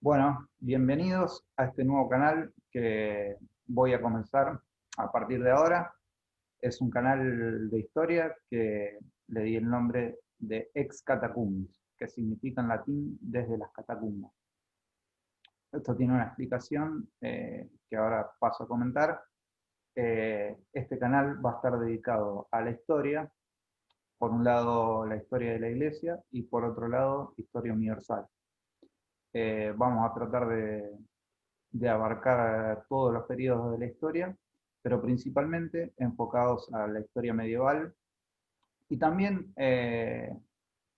Bueno, bienvenidos a este nuevo canal que voy a comenzar a partir de ahora. Es un canal de historia que le di el nombre de Ex Catacumbis, que significa en latín desde las catacumbas. Esto tiene una explicación que ahora paso a comentar. Este canal va a estar dedicado a la historia, por un lado la historia de la Iglesia y por otro lado historia universal. Vamos a tratar de abarcar todos los periodos de la historia, pero principalmente enfocados a la historia medieval y también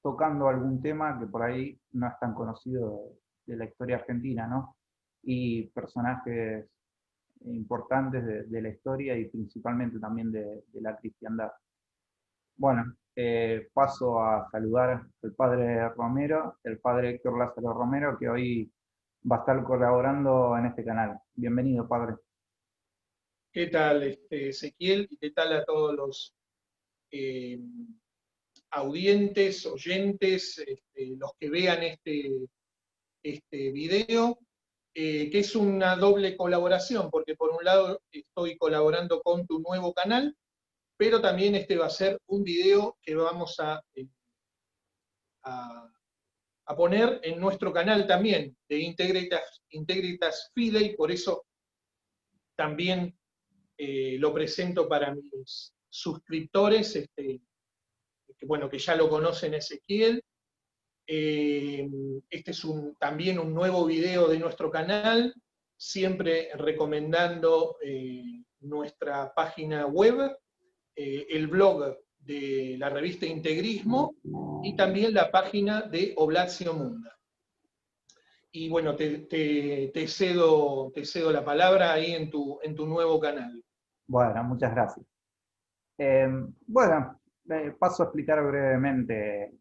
tocando algún tema que por ahí no es tan conocido de la historia argentina, ¿no? Y personajes importantes de la historia y principalmente también de la cristiandad. Bueno, paso a saludar al padre Romero, el padre Héctor Lázaro Romero, que hoy va a estar colaborando en este canal. Bienvenido, padre. ¿Qué tal, Ezequiel? ¿Y qué tal a todos los eh, audientes, oyentes, los que vean este video? Que es una doble colaboración, porque por un lado estoy colaborando con tu nuevo canal, pero también este va a ser un video que vamos a, a poner en nuestro canal también, de Integritas Fidei, por eso también lo presento para mis suscriptores, que ya lo conocen, Ezequiel. Este es también un nuevo video de nuestro canal, siempre recomendando nuestra página web, el blog de la revista Integrismo y también la página de Oblatio Munda. Y bueno, te cedo la palabra ahí en tu nuevo canal. Bueno, muchas gracias. Eh, bueno, paso a explicar brevemente,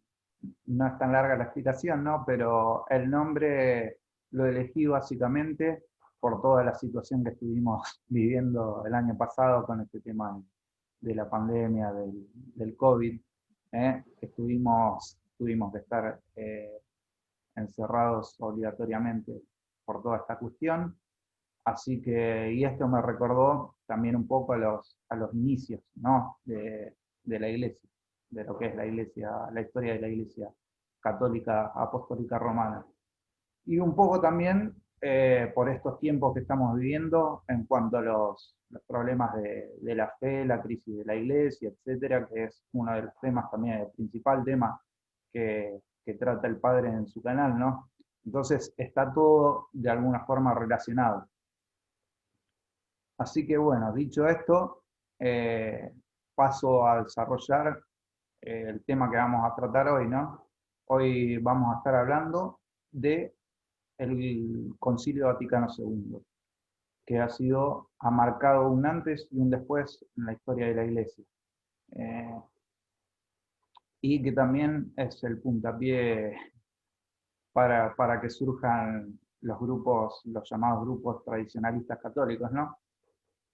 no es tan larga la explicación, ¿no? Pero el nombre lo elegí básicamente por toda la situación que estuvimos viviendo el año pasado con este tema de la pandemia, del COVID, ¿eh? Tuvimos que estar encerrados obligatoriamente por toda esta cuestión. Así que, y esto me recordó también un poco a los inicios, ¿no? de la iglesia, de lo que es la iglesia, la historia de la iglesia católica apostólica romana. Y un poco también por estos tiempos que estamos viviendo en cuanto a los problemas de la fe, la crisis de la iglesia, etcétera, que es uno de los temas también, el principal tema que trata el padre en su canal, ¿no? Entonces está todo de alguna forma relacionado. Así que bueno, dicho esto, eh, paso a desarrollar el tema que vamos a tratar hoy, ¿no? Hoy vamos a estar hablando de el Concilio Vaticano II, que ha marcado un antes y un después en la historia de la Iglesia. Eh, y que también es el puntapié para que surjan los grupos, los llamados grupos tradicionalistas católicos, ¿no?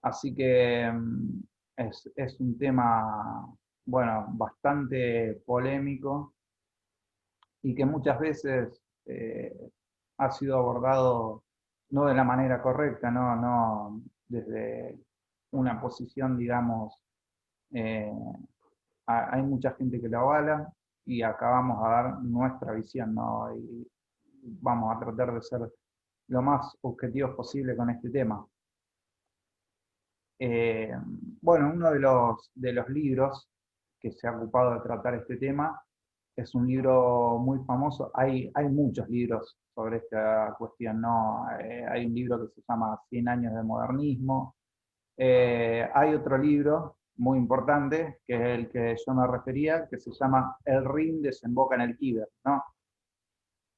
Así que es un tema, bueno, bastante polémico y que muchas veces ha sido abordado no de la manera correcta, no desde una posición, digamos, eh, hay mucha gente que lo avala y acá vamos a dar nuestra visión, ¿no? Y vamos a tratar de ser lo más objetivos posible con este tema. Eh, bueno, uno de los libros que se ha ocupado de tratar este tema es un libro muy famoso. Hay muchos libros sobre esta cuestión, ¿no? Hay un libro que se llama 100 años de modernismo. Hay otro libro muy importante, que es el que yo me refería, que se llama El Rin desemboca en el Tíber, ¿no?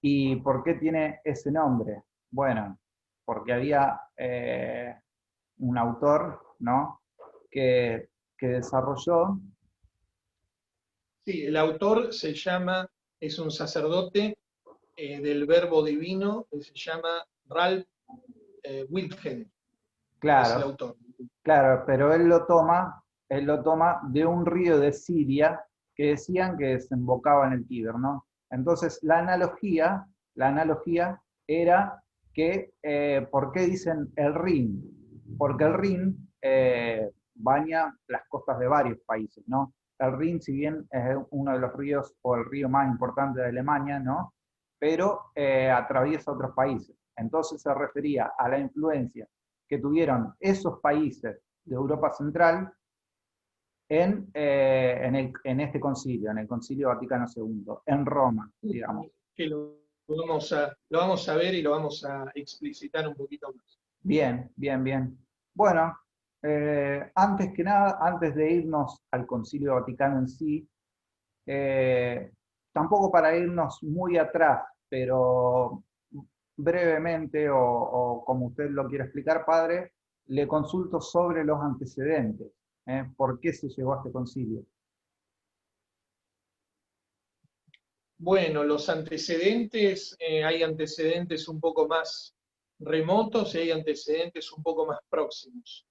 ¿Y por qué tiene ese nombre? Bueno, porque había un autor, ¿no? que desarrolló. Sí, el autor es un sacerdote del Verbo Divino, que se llama Ralph Wilhelm, es el Claro, autor. claro, pero él lo toma de un río de Siria que decían que desembocaba en el Tíber, ¿no? Entonces la analogía era que, ¿por qué dicen el Rin? Porque el Rin baña las costas de varios países, ¿no? El Rin, si bien es uno de los ríos o el río más importante de Alemania, ¿no? Pero atraviesa otros países. Entonces se refería a la influencia que tuvieron esos países de Europa Central en este concilio, en el Concilio Vaticano II, en Roma, digamos. Que lo vamos a ver y lo vamos a explicitar un poquito más. Bien, bien, bien. Bueno, antes que nada, antes de irnos al Concilio Vaticano en sí, tampoco para irnos muy atrás, pero brevemente, o como usted lo quiera explicar, padre, le consulto sobre los antecedentes. ¿Por qué se llegó a este concilio? Bueno, los antecedentes, hay antecedentes un poco más remotos y hay antecedentes un poco más próximos.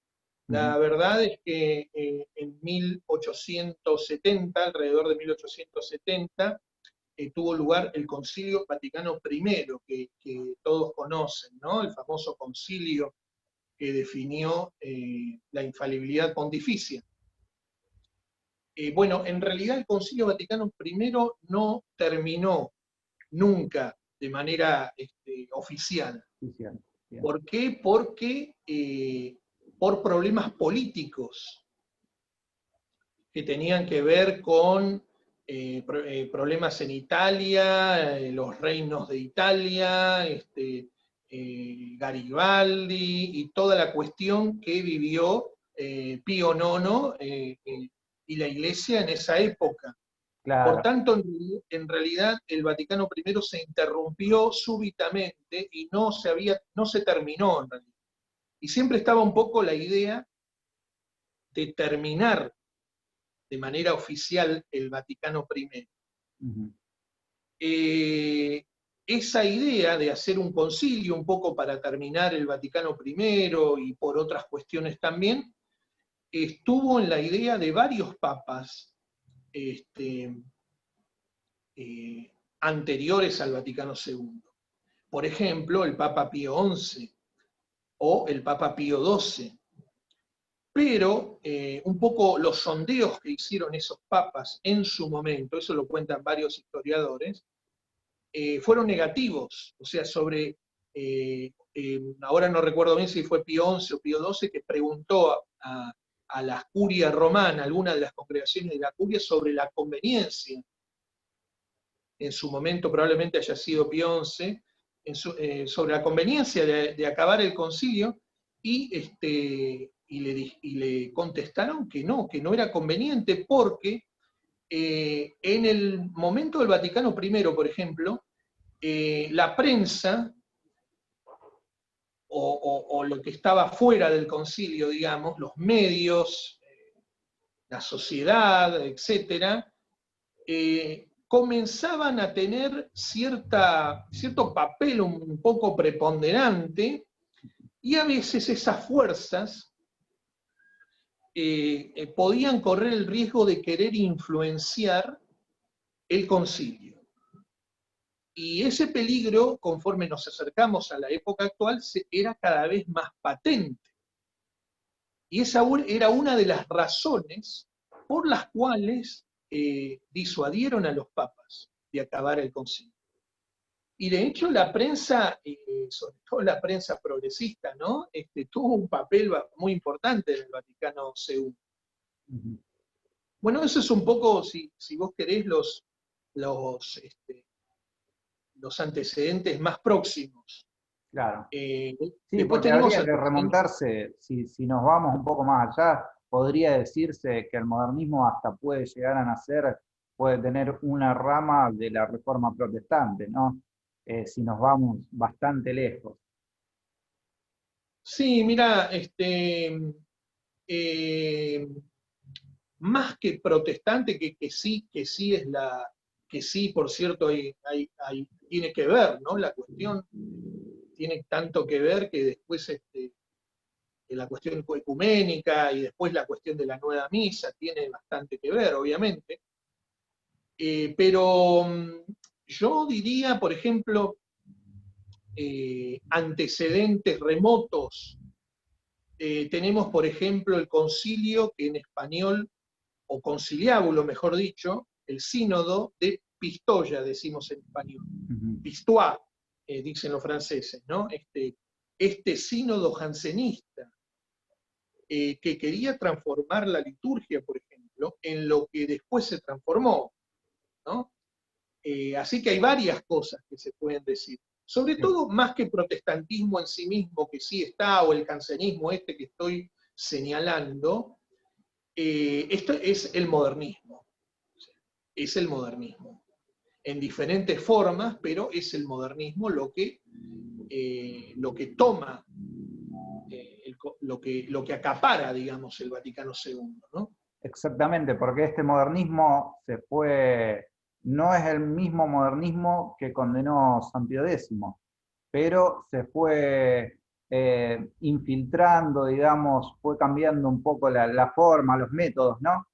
La verdad es que en 1870, alrededor de 1870, tuvo lugar el Concilio Vaticano I, que todos conocen, ¿no? El famoso concilio que definió la infalibilidad pontificia. Bueno, en realidad el Concilio Vaticano I no terminó nunca de manera oficial. Bien. ¿Por qué? Porque por problemas políticos que tenían que ver con problemas en Italia, los reinos de Italia, Garibaldi y toda la cuestión que vivió Pío IX y la Iglesia en esa época. Por Claro, tanto, en realidad el Vaticano I se interrumpió súbitamente y no se terminó en realidad. Y siempre estaba un poco la idea de terminar de manera oficial el Vaticano I. Esa idea de hacer un concilio un poco para terminar el Vaticano I y por otras cuestiones también, estuvo en la idea de varios papas anteriores al Vaticano II. Por ejemplo, el Papa Pío XI o el Papa Pío XII. Pero un poco los sondeos que hicieron esos papas en su momento, eso lo cuentan varios historiadores, fueron negativos. O sea, ahora no recuerdo bien si fue Pío XI o Pío XII, que preguntó a la curia romana, alguna de las congregaciones de la curia, sobre la conveniencia. En su momento probablemente haya sido Pío XI, sobre la conveniencia de acabar el concilio, y le contestaron que no era conveniente, porque en el momento del Vaticano I, por ejemplo, la prensa, o lo que estaba fuera del concilio, digamos, los medios, la sociedad, etcétera, comenzaban a tener cierto papel un poco preponderante, y a veces esas fuerzas podían correr el riesgo de querer influenciar el concilio. Y ese peligro, conforme nos acercamos a la época actual, era cada vez más patente. Y esa era una de las razones por las cuales disuadieron a los papas de acabar el concilio. Y de hecho la prensa, sobre todo la prensa progresista, ¿no? Tuvo un papel muy importante en el Vaticano II. Bueno, eso es un poco, si vos querés, los antecedentes más próximos. claro. Sí, Después porque tenemos habría que antecedentes. remontarse, si nos vamos un poco más allá, podría decirse que el modernismo hasta puede llegar a nacer, puede tener una rama de la reforma protestante, ¿no? Si nos vamos bastante lejos. Sí, mira, más que protestante, que sí que sí, por cierto, tiene que ver, ¿no? La cuestión tiene tanto que ver que después la cuestión ecuménica y después la cuestión de la nueva misa tiene bastante que ver, obviamente. Pero yo diría, por ejemplo, antecedentes remotos. Tenemos, por ejemplo, el concilio, que en español, o conciliábulo, mejor dicho, el sínodo de Pistoia, decimos en español. Pistoia, dicen los franceses, ¿no? Este sínodo jansenista, que quería transformar la liturgia, por ejemplo, en lo que después se transformó, ¿no? Así que hay varias cosas que se pueden decir. Sobre todo, más que protestantismo en sí mismo, que sí está, o el jansenismo que estoy señalando, esto es el modernismo. Es el modernismo. En diferentes formas, pero es el modernismo lo que toma, lo que acapara, digamos, el Vaticano II, ¿no? Exactamente, porque este modernismo no es el mismo modernismo que condenó San Pío X, pero se fue infiltrando, digamos, fue cambiando un poco la forma, los métodos, ¿no?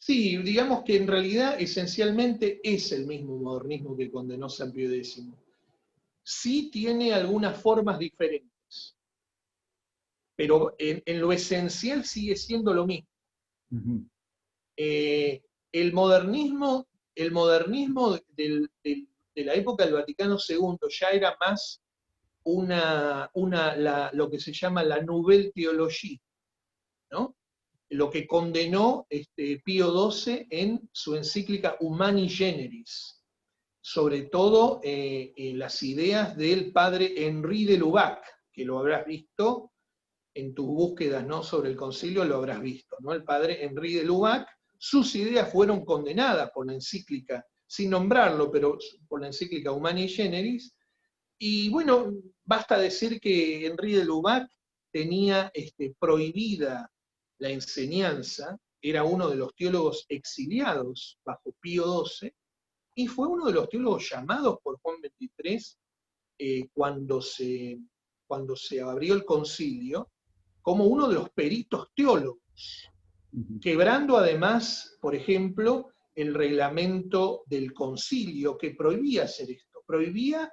Sí, digamos que en realidad esencialmente es el mismo modernismo que condenó San Pío X. Sí tiene algunas formas diferentes, pero en lo esencial sigue siendo lo mismo. Uh-huh. El modernismo de la época del Vaticano II ya era más lo que se llama la Nouvelle Théologie, ¿no? Lo que condenó Pío XII en su encíclica Humani Generis, sobre todo las ideas del padre Henri de Lubac, que lo habrás visto en tus búsquedas, ¿no?, sobre el concilio, lo habrás visto, ¿no? El padre Henri de Lubac, sus ideas fueron condenadas por la encíclica, sin nombrarlo, pero por la encíclica Humani Generis, y bueno, basta decir que Henri de Lubac tenía prohibida la enseñanza, era uno de los teólogos exiliados bajo Pío XII, y fue uno de los teólogos llamados por Juan XXIII cuando se abrió el concilio, como uno de los peritos teólogos, quebrando además, por ejemplo, el reglamento del concilio, que prohibía hacer esto, prohibía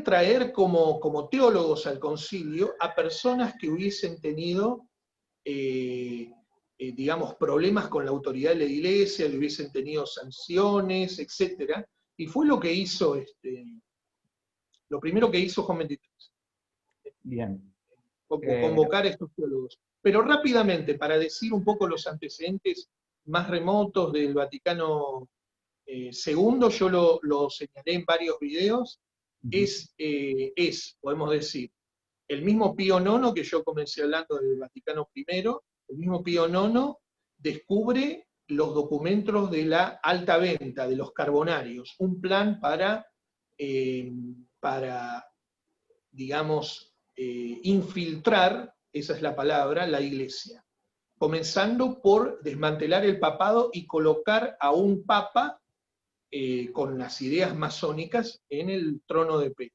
traer como teólogos al concilio a personas que hubiesen tenido, digamos, problemas con la autoridad de la iglesia, le hubiesen tenido sanciones, etc. Y fue lo que hizo, lo primero que hizo Juan XXIII. Bien. Convocar a estos teólogos. Pero rápidamente, para decir un poco los antecedentes más remotos del Vaticano II, yo lo señalé en varios videos, podemos decir, el mismo Pío IX, que yo comencé hablando del Vaticano I, el mismo Pío IX descubre los documentos de la alta venta, de los carbonarios, un plan para digamos, infiltrar, esa es la palabra, la iglesia. Comenzando por desmantelar el papado y colocar a un papa con las ideas masónicas en el trono de Pedro.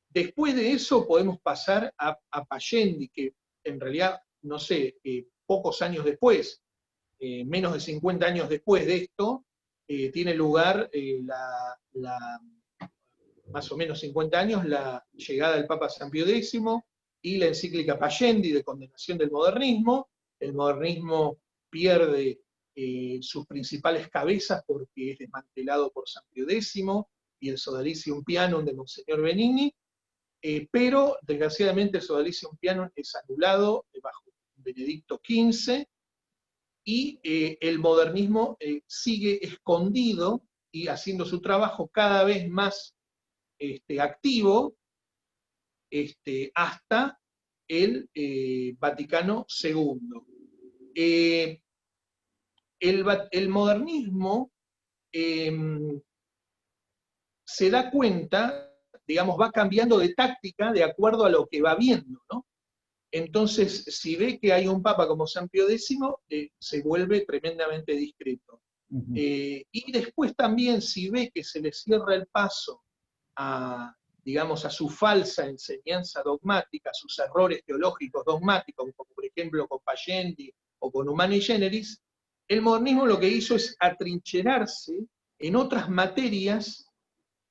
Después de eso podemos pasar a Payendi, que en realidad, no sé, pocos años después, menos de 50 años después de esto, tiene lugar más o menos 50 años, la llegada del Papa San Pío X y la encíclica Payendi de condenación del modernismo. El modernismo pierde sus principales cabezas porque es desmantelado por San Pío X y el Sodalicium Pianum de Monseñor Benigni, pero desgraciadamente el Sodalicium Pianum es anulado bajo Benedicto XV y el modernismo sigue escondido y haciendo su trabajo cada vez más activo hasta el Vaticano II. El modernismo se da cuenta, digamos, va cambiando de táctica de acuerdo a lo que va viendo, ¿no? Entonces, si ve que hay un papa como San Pío X, se vuelve tremendamente discreto. Y después también, si ve que se le cierra el paso digamos, a su falsa enseñanza dogmática, a sus errores teológicos dogmáticos, como por ejemplo con Payendi o con Humani Generis, el modernismo lo que hizo es atrincherarse en otras materias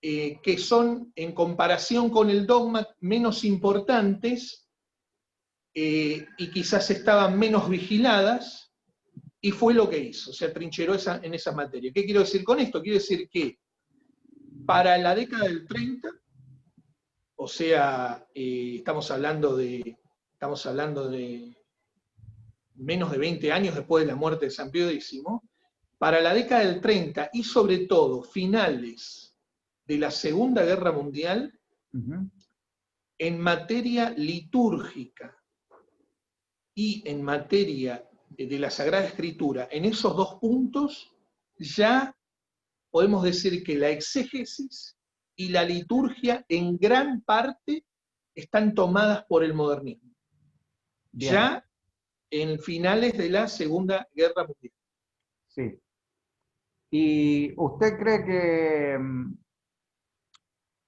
que son, en comparación con el dogma, menos importantes y quizás estaban menos vigiladas, y fue lo que hizo, se atrincheró en esa materia. ¿Qué quiero decir con esto? Quiero decir que para la década del 30, o sea, estamos hablando de menos de 20 años después de la muerte de San Pío X, para la década del 30 y sobre todo finales de la Segunda Guerra Mundial, en materia litúrgica y en materia de la Sagrada Escritura, en esos dos puntos ya podemos decir que la exégesis y la liturgia en gran parte están tomadas por el modernismo. Bien. Ya en finales de la Segunda Guerra Mundial. Sí. ¿Y usted cree que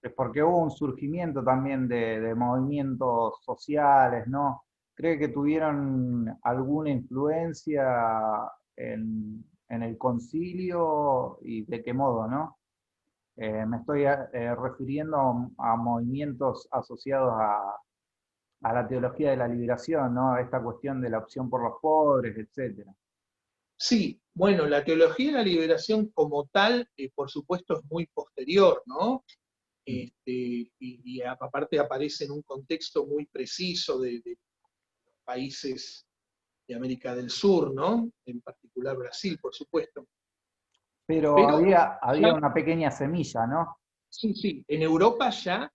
es porque hubo un surgimiento también de movimientos sociales, ¿no? ¿Cree que tuvieron alguna influencia en el concilio y de qué modo, ¿no? Me estoy refiriendo a movimientos asociados a la teología de la liberación, ¿no? A esta cuestión de la opción por los pobres, etcétera. Sí, bueno, la teología de la liberación como tal, por supuesto, es muy posterior, ¿no? Y aparte aparece en un contexto muy preciso de países de América del Sur, ¿no? En particular Brasil, por supuesto. Pero Pero había ya, una pequeña semilla, ¿no? sí, en Europa ya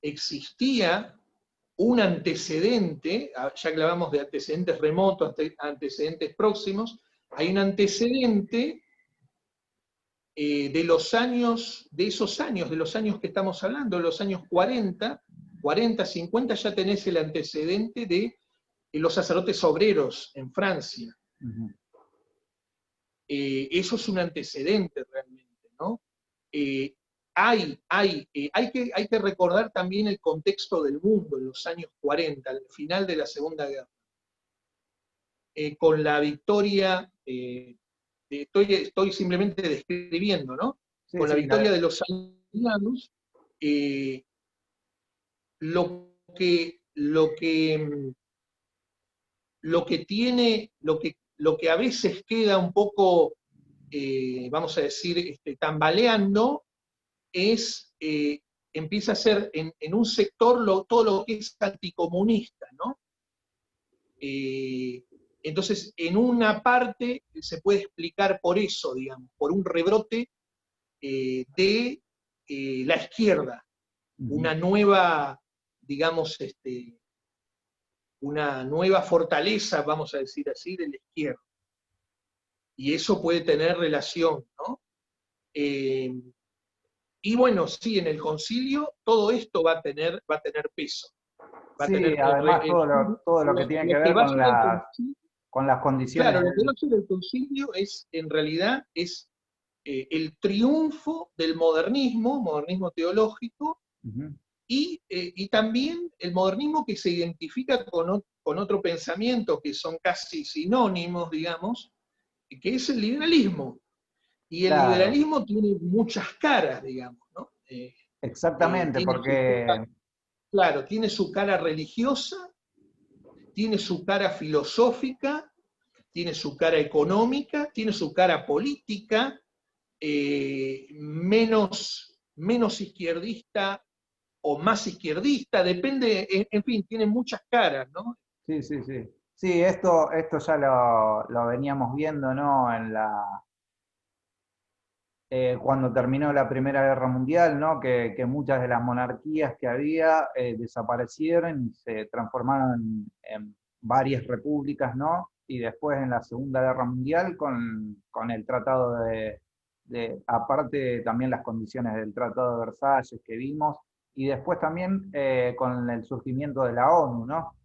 existía un antecedente, ya que hablamos de antecedentes remotos, antecedentes próximos, hay un antecedente de los años que estamos hablando, de los años 40, 50, ya tenés el antecedente de los sacerdotes obreros en Francia. Eso es un antecedente realmente, ¿no? Hay que recordar también el contexto del mundo en los años 40, al final de la Segunda Guerra. Con la victoria, estoy simplemente describiendo, ¿no? Sí, Con la sí, victoria de los aliados, lo que a veces queda un poco, vamos a decir, tambaleando, empieza a ser en un sector todo lo que es anticomunista, ¿no? Entonces, en una parte se puede explicar por eso, digamos, por un rebrote de la izquierda, una nueva, digamos, una nueva fortaleza, vamos a decir así, de la izquierda. Y eso puede tener relación, ¿no? Y bueno, sí, en el concilio todo esto va a tener peso. Va a sí, tener además todo lo que tiene que lo que ver va a ser el concilio. con las condiciones. Claro, lo que va a ser el concilio es, en realidad, es el triunfo del modernismo teológico, y también el modernismo que se identifica con otro pensamiento que son casi sinónimos, digamos, que es el liberalismo. Y el Claro, liberalismo tiene muchas caras, digamos, ¿no? exactamente, Tiene su cara, porque claro, tiene su cara religiosa, tiene su cara filosófica, tiene su cara económica, tiene su cara política, menos izquierdista o más izquierdista, depende, en fin, tiene muchas caras, ¿no? sí, sí, sí. Sí, esto ya lo veníamos viendo, ¿no? Cuando terminó la Primera Guerra Mundial, ¿no? Que muchas de las monarquías que había desaparecieron y se transformaron en varias repúblicas, ¿no? Y después en la Segunda Guerra Mundial con el tratado aparte también las condiciones del Tratado de Versalles que vimos, y después también con el surgimiento de la ONU, ¿no?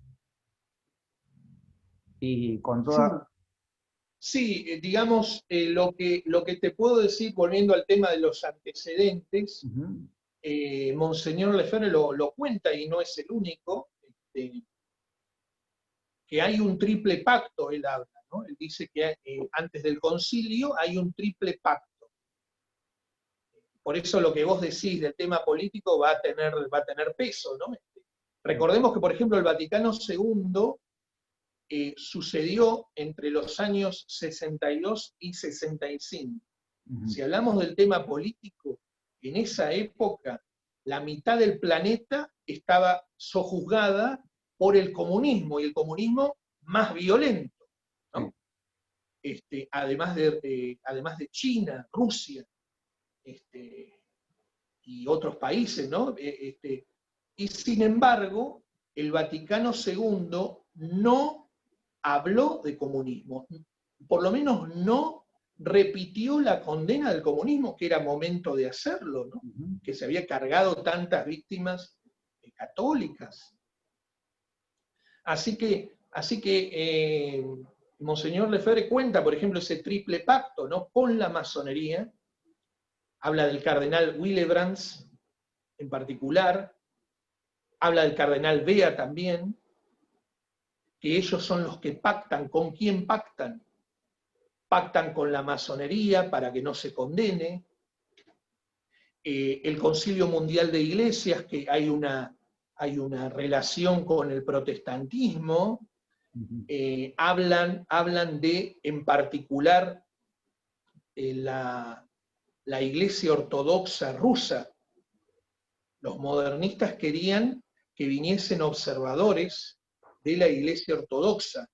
Y con Sí, toda... sí, digamos, lo que te puedo decir, volviendo al tema de los antecedentes, Monseñor Lefebvre lo cuenta y no es el único, que hay un triple pacto, él habla, ¿no? Él dice que antes del concilio hay un triple pacto. por eso lo que vos decís del tema político va a tener peso, ¿no? Recordemos que, por ejemplo, el Vaticano II sucedió entre los años 62 y 65. Si hablamos del tema político, en esa época la mitad del planeta estaba sojuzgada por el comunismo, y el comunismo más violento, ¿no? Además de China, Rusia, y otros países, ¿no? Y sin embargo, el Vaticano II no habló de comunismo, por lo menos no repitió la condena del comunismo, que era momento de hacerlo, ¿no? Que se había cargado tantas víctimas católicas. Así que Monseñor Lefebvre cuenta, por ejemplo, ese triple pacto, ¿no? Con la masonería. Habla del cardenal Willebrands en particular, habla del cardenal Bea también, que ellos son los que pactan. ¿Con quién pactan? Pactan con la masonería para que no se condene. El Concilio Mundial de Iglesias, que hay una relación con el protestantismo. Hablan de, en particular, la Iglesia Ortodoxa rusa. Los modernistas querían que viniesen observadores de la Iglesia Ortodoxa,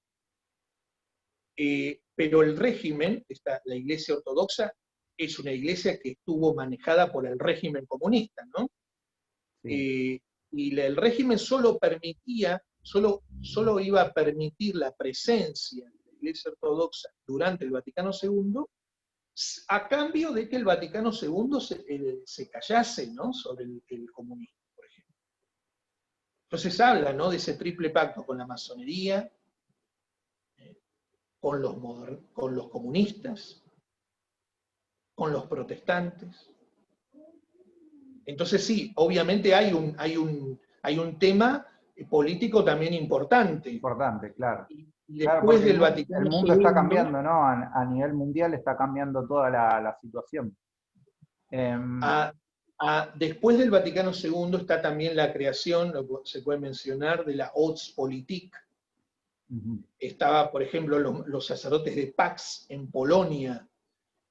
pero el régimen, la Iglesia Ortodoxa, es una iglesia que estuvo manejada por el régimen comunista, ¿no? Sí. Y el régimen solo iba a permitir la presencia de la Iglesia Ortodoxa durante el Vaticano II, a cambio de que el Vaticano II se callase, ¿no? Sobre el comunismo, por ejemplo. Entonces habla, ¿no? De ese triple pacto con la masonería, con los comunistas, con los protestantes. Entonces sí, obviamente hay un tema político también importante. Importante, claro. Y después del Vaticano II, el mundo está cambiando, ¿no? A nivel mundial está cambiando toda la situación. Después del Vaticano II está también la creación, se puede mencionar, de la Haute Politique. Estaba, por ejemplo, los sacerdotes de Pax en Polonia,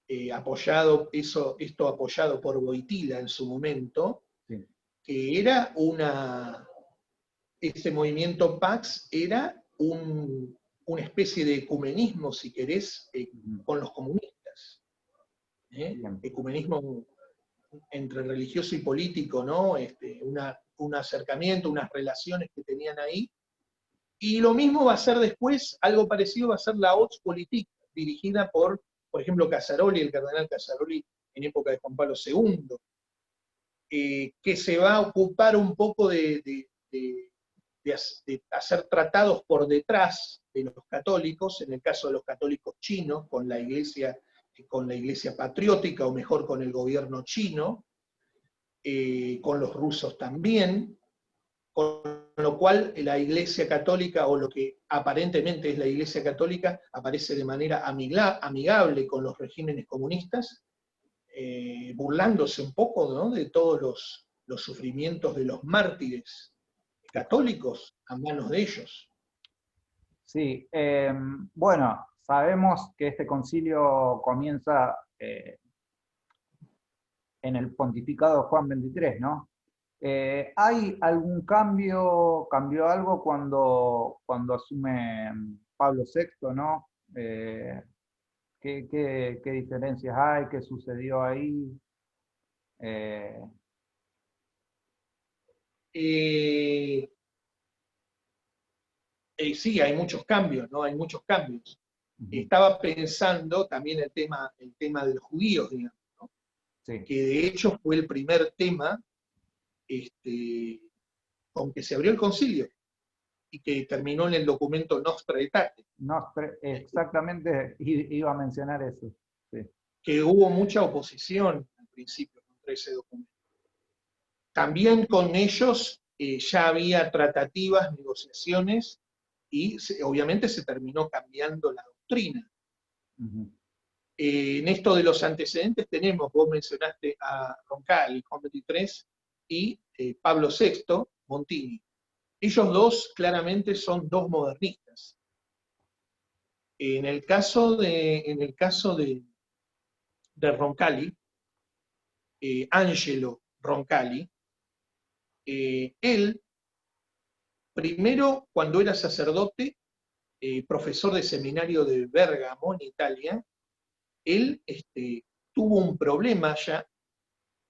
esto apoyado por Wojtyła en su momento, sí. Que era este movimiento Pax era una especie de ecumenismo, si querés, con los comunistas. Ecumenismo entre religioso y político, ¿no? Un acercamiento, unas relaciones que tenían ahí. Y lo mismo va a ser después, algo parecido va a ser la Haute Politique, dirigida por ejemplo, Casaroli, el cardenal Casaroli, en época de Juan Pablo II, que se va a ocupar un poco de hacer tratados por detrás de los católicos, en el caso de los católicos chinos, con la iglesia patriótica, o mejor con el gobierno chino, con los rusos también, con lo cual la Iglesia Católica, o lo que aparentemente es la Iglesia Católica, aparece de manera amigable con los regímenes comunistas, burlándose un poco, ¿no? De todos los sufrimientos de los mártires católicos a manos de ellos. Sí, bueno, sabemos que este concilio comienza en el pontificado de Juan XXIII, ¿no? ¿Hay algún cambió algo cuando asume Pablo VI, ¿no? ¿Qué diferencias hay? ¿Qué sucedió ahí? Sí, hay muchos cambios, ¿no? Hay muchos cambios. Estaba pensando también el tema de los judíos, digamos, ¿no? Sí. Que de hecho fue el primer tema con que se abrió el concilio y que terminó en el documento Nostra Aetate. Exactamente, iba a mencionar eso. Sí. Que hubo mucha oposición al principio contra ese documento. También con ellos ya había tratativas, negociaciones, y obviamente se terminó cambiando la doctrina. En esto de los antecedentes tenemos, vos mencionaste a Roncalli, Juan XXIII, y Pablo VI, Montini. Ellos dos claramente son dos modernistas. En el caso de Roncalli, Angelo Roncalli, él, primero, cuando era sacerdote, profesor de seminario de Bérgamo, en Italia, él tuvo un problema ya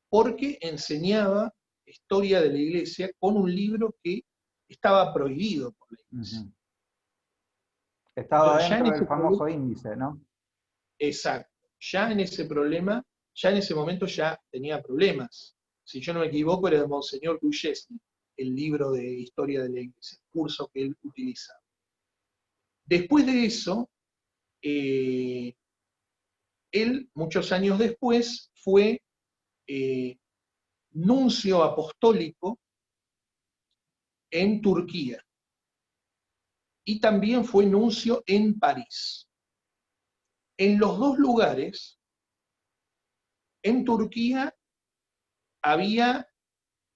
porque enseñaba historia de la iglesia con un libro que estaba prohibido por la iglesia. Estaba Ya en dentro del ese famoso índice, ¿no? exacto, ya en ese problema, ya en ese momento ya tenía problemas. Si yo no me equivoco, era de Monseñor Duchesne, el libro de historia de la iglesia, el curso que él utilizaba. Después de eso, él, muchos años después, fue nuncio apostólico en Turquía y también fue nuncio en París. En los dos lugares, en Turquía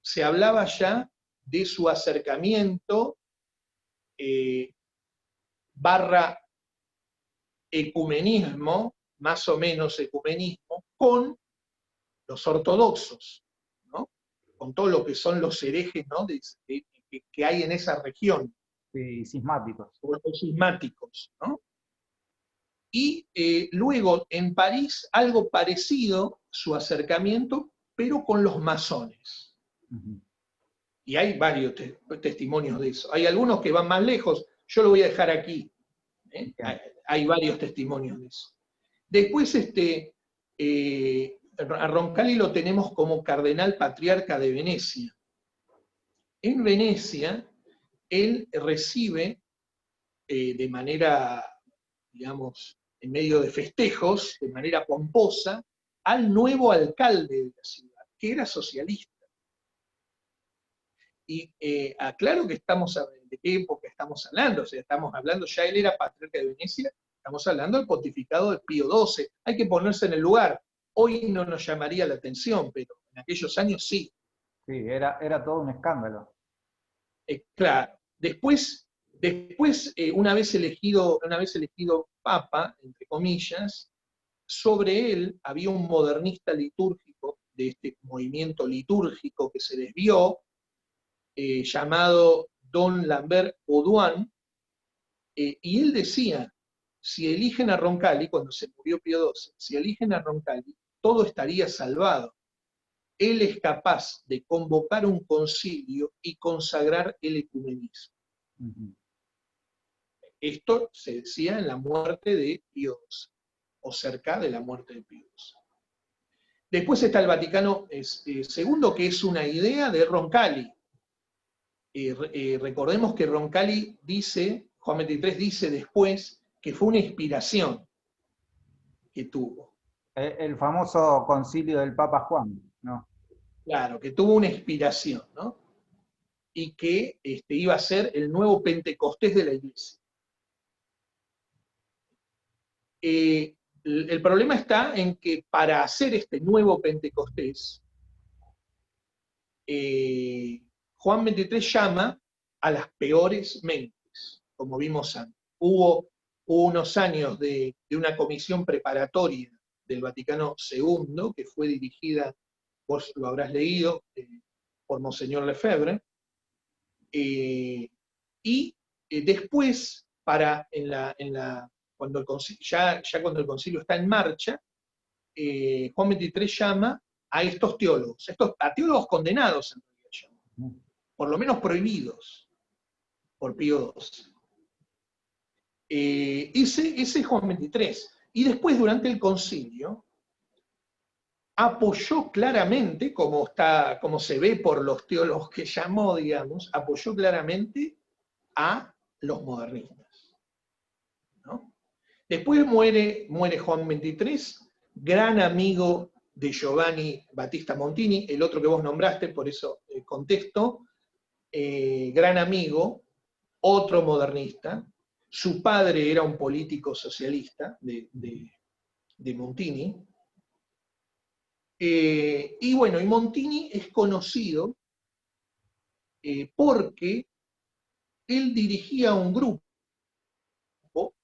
se hablaba ya de su acercamiento barra ecumenismo, más o menos ecumenismo, con los ortodoxos, ¿no? Con todo lo que son los herejes, ¿no? que hay en esa región. Sí, cismáticos. O los cismáticos, ¿no? Y luego en París algo parecido, su acercamiento, pero con los masones. Y hay varios testimonios de eso. Hay algunos que van más lejos, yo lo voy a dejar aquí. Hay varios testimonios de eso. Después a Roncalli lo tenemos como cardenal patriarca de Venecia. En Venecia, él recibe de manera, digamos, en medio de festejos, de manera pomposa, al nuevo alcalde de la ciudad, que era socialista. Y aclaro que de qué época estamos hablando, o sea, estamos hablando, ya él era patriarca de Venecia, estamos hablando del pontificado de Pío XII, hay que ponerse en el lugar. Hoy no nos llamaría la atención, pero en aquellos años sí. Sí, era todo un escándalo. Claro. Después una vez elegido papa, entre comillas, sobre él había un modernista litúrgico de este movimiento litúrgico que se desvió, llamado Don Lambert Audouin, y él decía, si eligen a Roncalli, cuando se murió Pío XII, si eligen a Roncalli, todo estaría salvado. Él es capaz de convocar un concilio y consagrar el ecumenismo. Esto se decía en la muerte de Pío XII, o cerca de la muerte de Pío XII. Después está el Vaticano II, que es una idea de Roncalli. Recordemos que Roncalli dice, Juan XXIII dice después, que fue una inspiración que tuvo. El famoso concilio del Papa Juan, ¿no? Claro, que tuvo una inspiración, ¿no? Y que iba a ser el nuevo Pentecostés de la Iglesia. El problema está en que para hacer este nuevo Pentecostés, Juan XXIII llama a las peores mentes, como vimos antes. Hubo unos años de una comisión preparatoria del Vaticano II, que fue dirigida, vos lo habrás leído, por Monseñor Lefebvre, y después, cuando cuando el concilio está en marcha, Juan XXIII llama a estos teólogos, a teólogos condenados en realidad, por lo menos prohibidos por Pío XII. Ese es Juan XXIII. Y después, durante el concilio, apoyó claramente, como se ve por los teólogos que llamó, digamos, apoyó claramente a los modernistas, ¿no? Después muere Juan XXIII, gran amigo de Giovanni Battista Montini, el otro que vos nombraste, por eso contesto, gran amigo, otro modernista. Su padre era un político socialista de de Montini. Y bueno, y Montini es conocido porque él dirigía un grupo,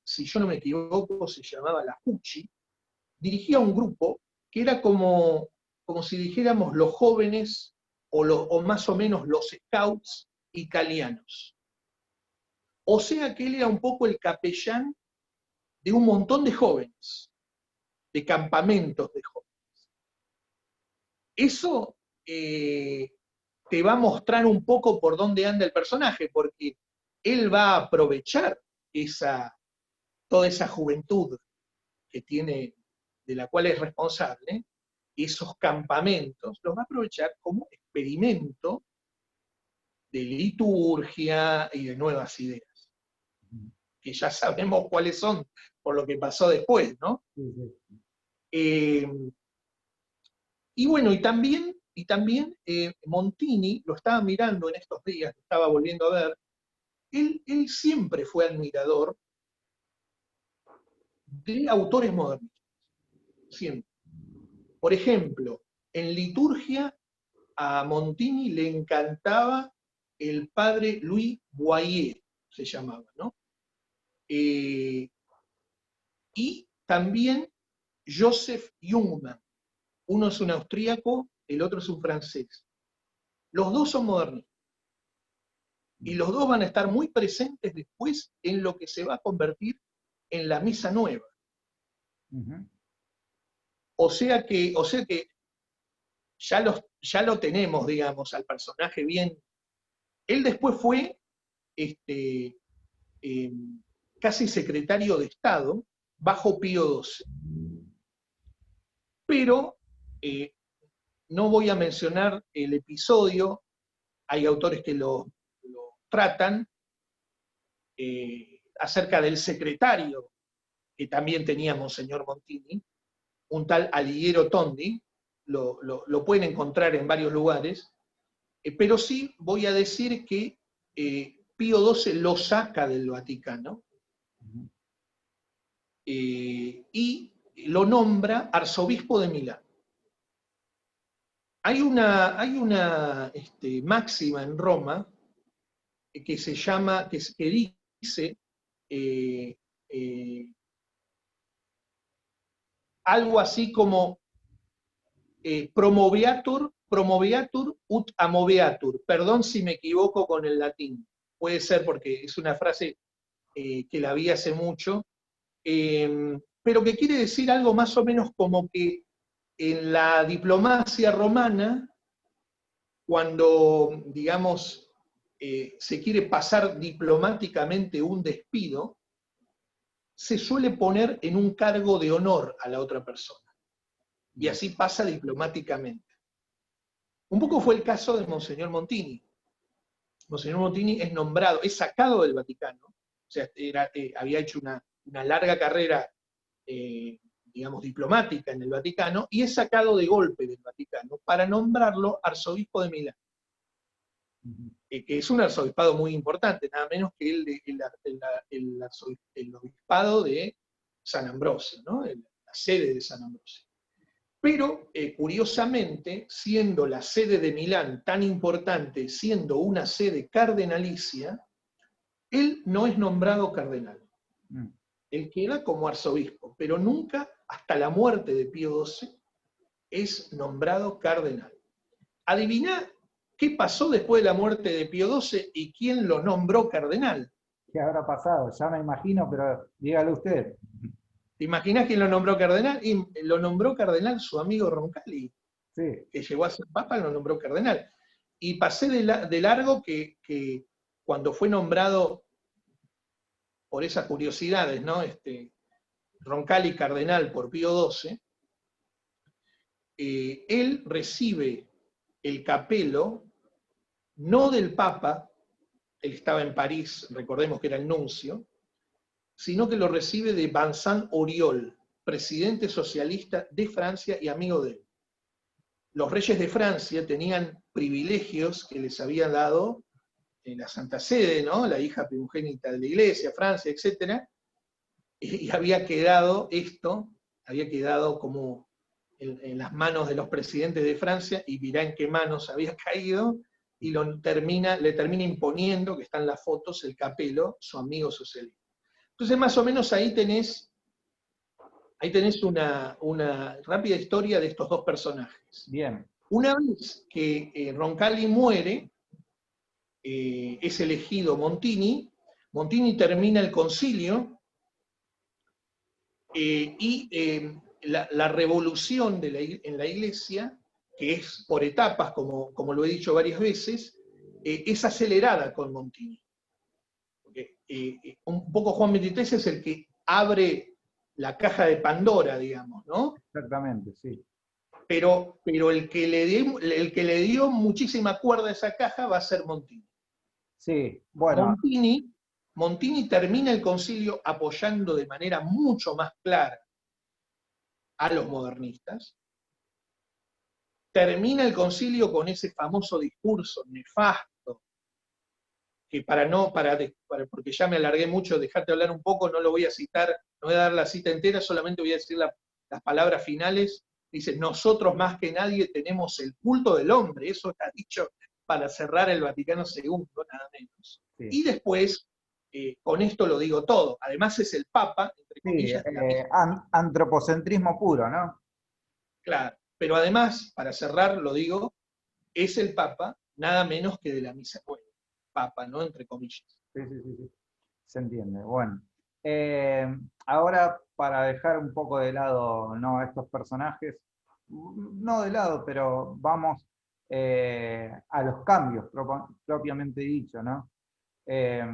si yo no me equivoco, se llamaba La Cuchi, dirigía un grupo que era como si dijéramos los jóvenes o más o menos los scouts italianos. O sea que él era un poco el capellán de un montón de jóvenes, de campamentos de jóvenes. Eso te va a mostrar un poco por dónde anda el personaje, porque él va a aprovechar toda esa juventud que tiene, de la cual es responsable, esos campamentos, los va a aprovechar como experimento de liturgia y de nuevas ideas, que ya sabemos cuáles son por lo que pasó después, ¿no? Sí, sí. Y bueno, y también Montini, lo estaba mirando en estos días, lo estaba volviendo a ver, él siempre fue admirador de autores modernos, siempre. Por ejemplo, en liturgia a Montini le encantaba el padre Louis Boyer, se llamaba, ¿no? Y también Joseph Jungmann. Uno es un austríaco, el otro es un francés. Los dos son modernistas. Y los dos van a estar muy presentes después en lo que se va a convertir en la misa nueva. Uh-huh. O sea que ya lo tenemos, digamos, al personaje bien. Él después fue casi secretario de Estado bajo Pío XII. Pero no voy a mencionar el episodio, hay autores que lo tratan, acerca del secretario que también tenía Monseñor Montini, un tal Alighiero Tondi, lo pueden encontrar en varios lugares, pero sí voy a decir que Pío XII lo saca del Vaticano y lo nombra arzobispo de Milán. Hay una máxima en Roma que se llama, que dice algo así como promoveatur ut amoveatur. Perdón si me equivoco con el latín. Puede ser porque es una frase que la vi hace mucho, pero que quiere decir algo más o menos como que en la diplomacia romana, cuando, digamos, se quiere pasar diplomáticamente un despido, se suele poner en un cargo de honor a la otra persona. Y así pasa diplomáticamente. Un poco fue el caso de Monseñor Montini. Monseñor Montini es nombrado, es sacado del Vaticano, o sea, había hecho una larga carrera, digamos, diplomática en el Vaticano, y es sacado de golpe del Vaticano para nombrarlo arzobispo de Milán, que es un arzobispado muy importante, nada menos que el obispado de San Ambrosio, ¿no? La sede de San Ambrosio. Pero, curiosamente, siendo la sede de Milán tan importante, siendo una sede cardenalicia, él no es nombrado cardenal. Él queda como arzobispo, pero nunca, hasta la muerte de Pío XII, es nombrado cardenal. Adiviná qué pasó después de la muerte de Pío XII y quién lo nombró cardenal. ¿Qué habrá pasado? Ya me imagino, pero dígalo usted. ¿Te imaginás quién lo nombró cardenal? Y lo nombró cardenal su amigo Roncalli, sí, que llegó a ser papa, lo nombró cardenal. Y pasé de largo que cuando fue nombrado, por esas curiosidades, ¿no? Roncalli cardenal por Pío XII, él recibe el capelo, no del Papa, él estaba en París, recordemos que era el nuncio, sino que lo recibe de Vincent Auriol, presidente socialista de Francia y amigo de él. Los reyes de Francia tenían privilegios que les había dado en la Santa Sede, ¿no? La hija primogénita de la Iglesia, Francia, etc. Y había quedado esto había quedado como en las manos de los presidentes de Francia, y mirá en qué manos había caído, y le termina imponiendo, que están las fotos, el capelo, su amigo socialista. Entonces, más o menos ahí tenés una rápida historia de estos dos personajes. Bien. Una vez que Roncalli muere, es elegido Montini. Montini termina el concilio, y la revolución en la iglesia, que es por etapas, como lo he dicho varias veces, es acelerada con Montini. Porque, un poco Juan XXIII es el que abre la caja de Pandora, digamos, ¿no? Exactamente, sí. Pero el que le dio muchísima cuerda a esa caja va a ser Montini. Sí, bueno, Montini termina el concilio apoyando de manera mucho más clara a los modernistas. Termina el concilio con ese famoso discurso nefasto, que porque ya me alargué mucho, dejate hablar un poco, no lo voy a citar, no voy a dar la cita entera, solamente voy a decir las palabras finales. Dice: nosotros más que nadie tenemos el culto del hombre. Eso está dicho para cerrar el Vaticano II, nada menos. sí. Y después, con esto lo digo todo, además es el Papa, entre Sí, comillas, antropocentrismo puro, ¿no? claro, pero además, para cerrar, lo digo, es el Papa nada menos que de la misa nueva. Papa, ¿no? Entre comillas. Sí, sí, sí, sí. Se entiende. Bueno. Eh, Ahora, para dejar un poco de lado, ¿no?, estos personajes, no de lado, pero vamos a los cambios propiamente dicho, ¿no? Eh,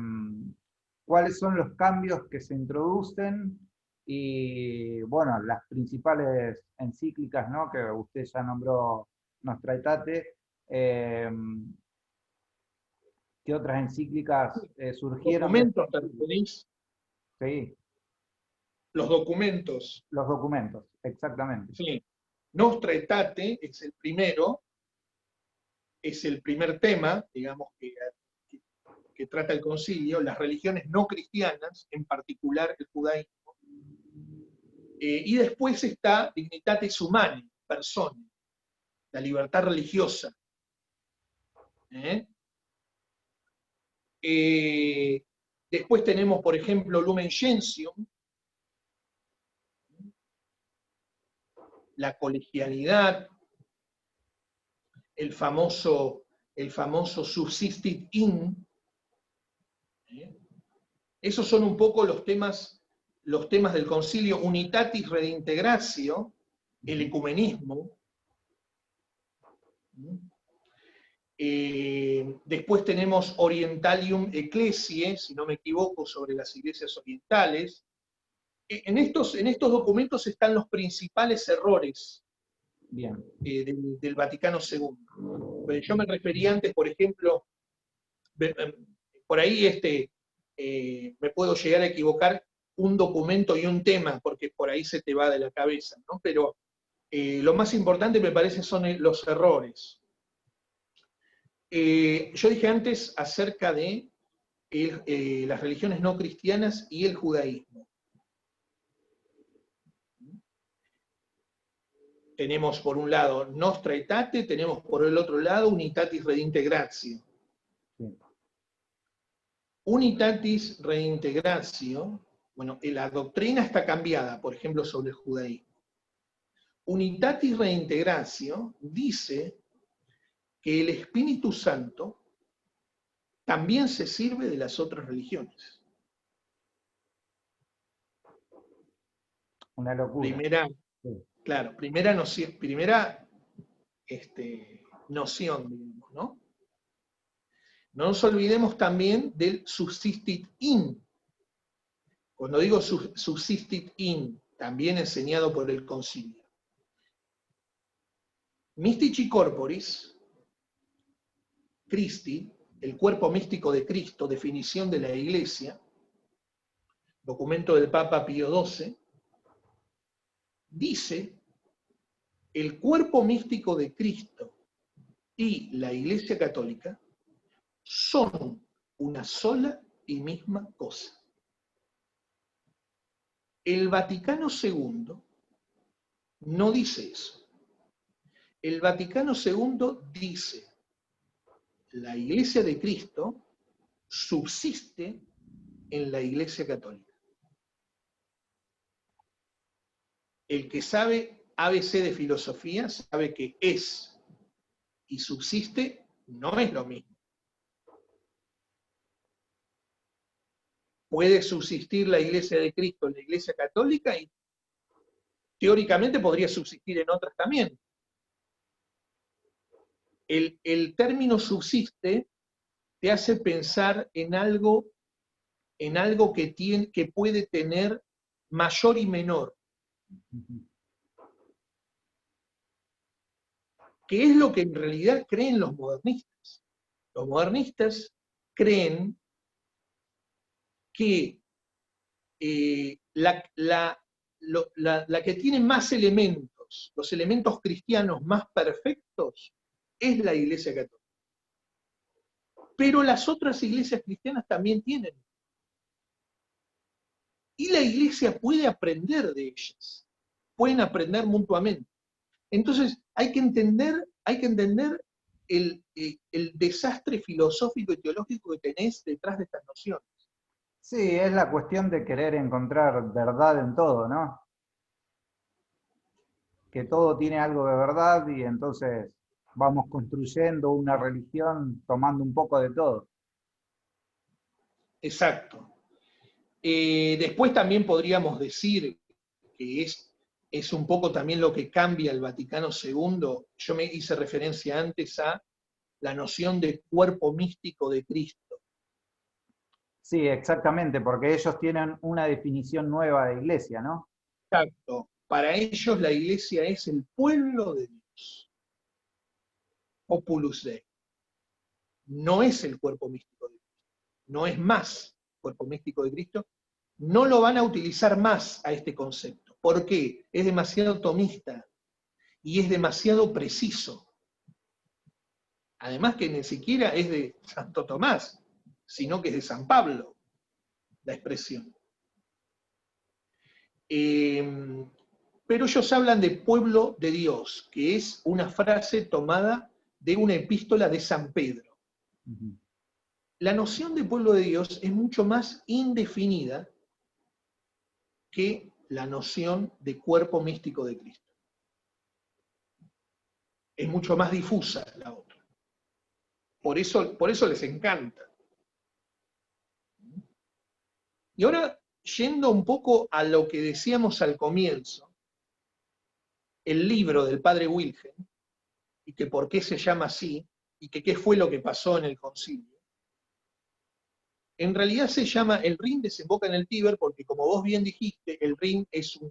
¿Cuáles son los cambios que se introducen? Y bueno, las principales encíclicas, ¿no?, que usted ya nombró, Nostra Aetate. eh, ¿Qué otras encíclicas surgieron de Documentos, ¿te esto? referís? Sí, Los documentos. los documentos, exactamente. Sí. Nostra Aetate es el primer tema, digamos, que trata el concilio, las religiones no cristianas, en particular el judaísmo. Y después está Dignitatis Humanae, persona, la libertad religiosa. ¿Eh? Después tenemos, por ejemplo, Lumen Gentium, la colegialidad, el famoso subsistit in. Esos son un poco los temas del concilio. Unitatis Redintegratio, el ecumenismo. Después tenemos Orientalium Ecclesiae, si no me equivoco, sobre las iglesias orientales. En estos documentos están los principales errores. Bien. Del Vaticano II. Yo me refería antes, por ejemplo, por ahí me puedo llegar a equivocar un documento y un tema, porque por ahí se te va de la cabeza, ¿no? Pero lo más importante me parece son los errores. Yo dije antes acerca de las religiones no cristianas y el judaísmo. Tenemos por un lado Nostra Aetate, tenemos por el otro lado Unitatis Redintegratio. Sí. Unitatis Redintegratio, bueno, la doctrina está cambiada, por ejemplo, sobre el judaísmo. Unitatis Redintegratio dice que el Espíritu Santo también se sirve de las otras religiones. Una locura. Primera noción, digamos, ¿no? No nos olvidemos también del subsistit in. Cuando digo subsistit in, también enseñado por el concilio. Mystici Corporis Christi, el cuerpo místico de Cristo, definición de la Iglesia, documento del Papa Pío XII, dice: el cuerpo místico de Cristo y la Iglesia Católica son una sola y misma cosa. El Vaticano II no dice eso. El Vaticano II dice, la Iglesia de Cristo subsiste en la Iglesia Católica. El que sabe ABC de filosofía sabe que es y subsiste no es lo mismo. Puede subsistir la Iglesia de Cristo en la Iglesia Católica y teóricamente podría subsistir en otras también. El término subsiste te hace pensar en algo que puede tener mayor y menor. ¿Qué es lo que en realidad creen los modernistas? Los modernistas creen que la que tiene más elementos, los elementos cristianos más perfectos, es la Iglesia Católica. Pero las otras iglesias cristianas también tienen. Y la Iglesia puede aprender de ellas. Pueden aprender mutuamente. Entonces, hay que entender el desastre filosófico y teológico que tenés detrás de estas nociones. Sí, es la cuestión de querer encontrar verdad en todo, ¿no? Que todo tiene algo de verdad y entonces vamos construyendo una religión tomando un poco de todo. Exacto. Después también podríamos decir que es un poco también lo que cambia el Vaticano II. Yo me hice referencia antes a la noción de cuerpo místico de Cristo. Sí, exactamente, porque ellos tienen una definición nueva de iglesia, ¿no? Exacto. Para ellos la iglesia es el pueblo de Dios. Opulus Dei. No es el cuerpo místico de Cristo. No es más cuerpo místico de Cristo. No lo van a utilizar más a este concepto. ¿Por qué? Es demasiado tomista y es demasiado preciso. Además que ni siquiera es de Santo Tomás, sino que es de San Pablo, la expresión. Pero ellos hablan de pueblo de Dios, que es una frase tomada de una epístola de San Pedro. La noción de pueblo de Dios es mucho más indefinida que la noción de cuerpo místico de Cristo. Es mucho más difusa la otra. Por eso les encanta. Y ahora, yendo un poco a lo que decíamos al comienzo, el libro del padre Wilhelm, y que por qué se llama así, y que qué fue lo que pasó en el concilio. En realidad se llama El Rin desemboca en el Tíber porque, como vos bien dijiste, el Rin es un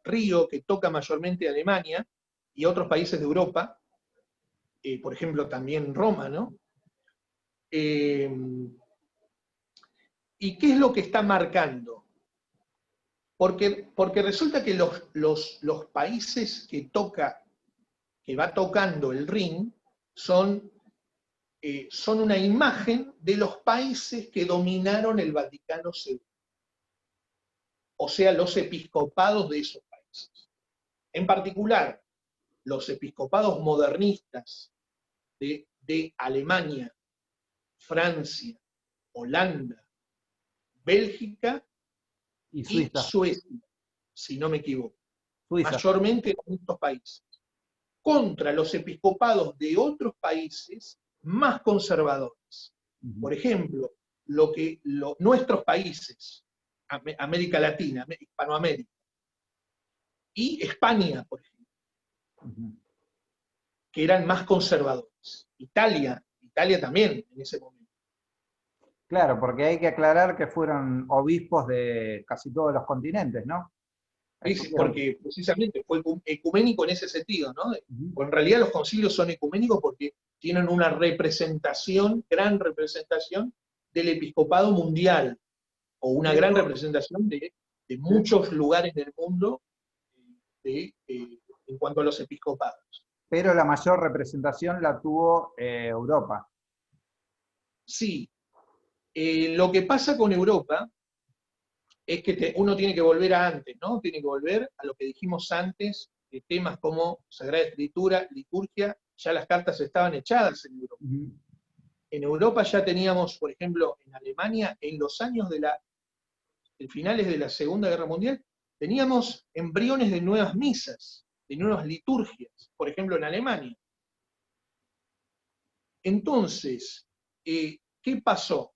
río que toca mayormente Alemania y otros países de Europa, por ejemplo también Roma, ¿no? ¿Y qué es lo que está marcando? Porque resulta que los países que va tocando el Rin son una imagen de los países que dominaron el Vaticano II. O sea, los episcopados de esos países. En particular, los episcopados modernistas de Alemania, Francia, Holanda, Bélgica y Suecia, si no me equivoco. Suiza. Mayormente en estos países. Contra los episcopados de otros países más conservadores. Por ejemplo, nuestros países, América Latina, Hispanoamérica, y España, por ejemplo, que eran más conservadores. Italia también en ese momento. Claro, porque hay que aclarar que fueron obispos de casi todos los continentes, ¿no? Porque precisamente fue ecuménico en ese sentido, ¿no? Pues en realidad los concilios son ecuménicos porque tienen una representación, gran representación del episcopado mundial, o una gran representación de muchos lugares del mundo en cuanto a los episcopados. Pero la mayor representación la tuvo Europa. Sí. Lo que pasa con Europa es que uno tiene que volver a antes, ¿no? Tiene que volver a lo que dijimos antes, de temas como Sagrada Escritura, liturgia, ya las cartas estaban echadas en Europa. En Europa ya teníamos, por ejemplo, en Alemania, en los años de finales de la Segunda Guerra Mundial, teníamos embriones de nuevas misas, de nuevas liturgias, por ejemplo, en Alemania. Entonces, ¿qué pasó?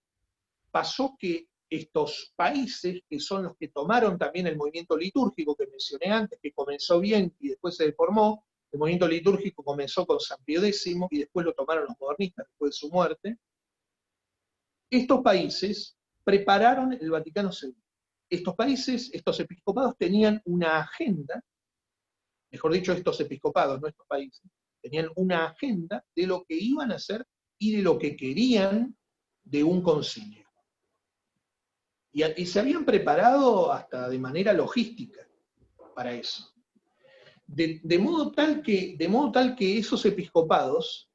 Pasó que estos países, que son los que tomaron también el movimiento litúrgico que mencioné antes, que comenzó bien y después se deformó, el movimiento litúrgico comenzó con San Pío X y después lo tomaron los modernistas después de su muerte, estos países prepararon el Vaticano II. Estos países, estos episcopados tenían una agenda, mejor dicho, estos episcopados, no estos países, tenían una agenda de lo que iban a hacer y de lo que querían de un concilio. Y se habían preparado hasta de manera logística para eso. De modo tal que esos episcopados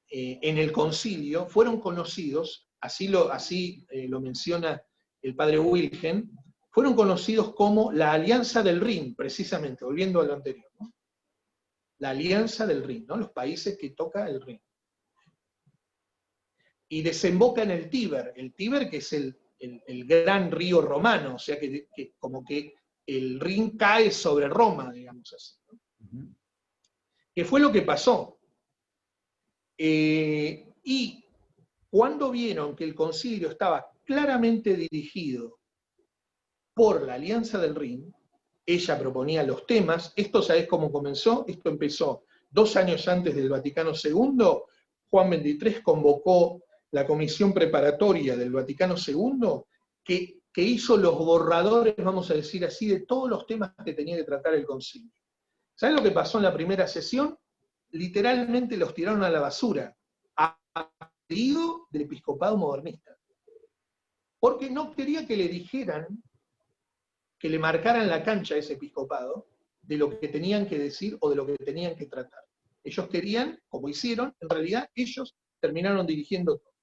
en el concilio fueron conocidos, así lo menciona el padre Wilhelm, fueron conocidos como la Alianza del Rin, precisamente, volviendo a lo anterior, ¿no? La Alianza del Rin, ¿no? Los países que toca el Rin. Y desemboca en el Tíber que es el gran río romano, o sea que como que el Rin cae sobre Roma, digamos así, ¿no? ¿Qué fue lo que pasó? Y cuando vieron que el concilio estaba claramente dirigido por la Alianza del Rin, ella proponía los temas. Esto, ¿sabés cómo comenzó? Esto empezó 2 años antes del Vaticano II. Juan XXIII convocó la comisión preparatoria del Vaticano II, que hizo los borradores, vamos a decir así, de todos los temas que tenía que tratar el concilio. ¿Sabés lo que pasó en la primera sesión? Literalmente los tiraron a la basura, a pedido del episcopado modernista. Porque no quería que le dijeran, que le marcaran la cancha a ese episcopado de lo que tenían que decir o de lo que tenían que tratar. Ellos querían, como hicieron, en realidad ellos terminaron dirigiendo todo.